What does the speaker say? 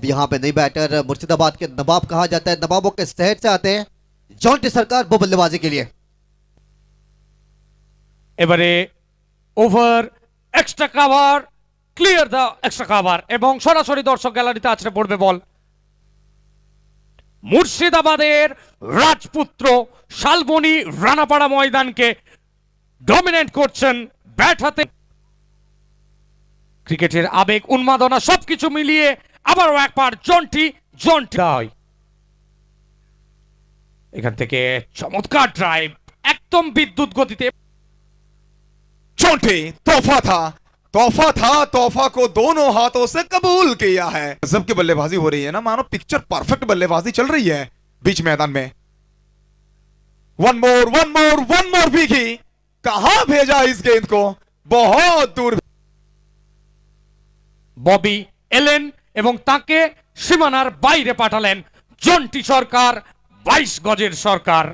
यहाँ पे नई बैटर मुर्शिदाबाद के नवाब कहा जाता है, नवाबों के शहर से आते हैं जॉन्टी सरकार वो बल्लेबाजी के लिए। এবারে ওভার এক্সট্রা কভার, ক্লিয়ার দা এক্সট্রা কভার এবং সরাসরি দর্শক গ্যালারিতে আছড়ে পড়বে বল। মুর্শিদাবাদের রাজপুত্র শালবনী রানাপাড়া ময়দানকে ডমিনেট করছেন ব্যাট হাতে। ক্রিকেটের আবেগ উন্মাদনা সবকিছু মিলিয়ে আবারও একবার জন্টি হয়। এখান থেকে চমৎকার ড্রাইভ একদম বিদ্যুৎ গতিতে। जॉन्टी तोहफा को दोनों हाथों से कबूल किया है। गजब की बल्लेबाजी हो रही है ना, मानो पिक्चर परफेक्ट बल्लेबाजी चल रही है बीच मैदान में। वन मोर भीगी, कहां भेजा इस गेंद को, बहुत दूर। ববি এলেন এবং তাকে সীমানার বাইরে পাঠালেন জন্টি সরকার, 22 গজের সরকার।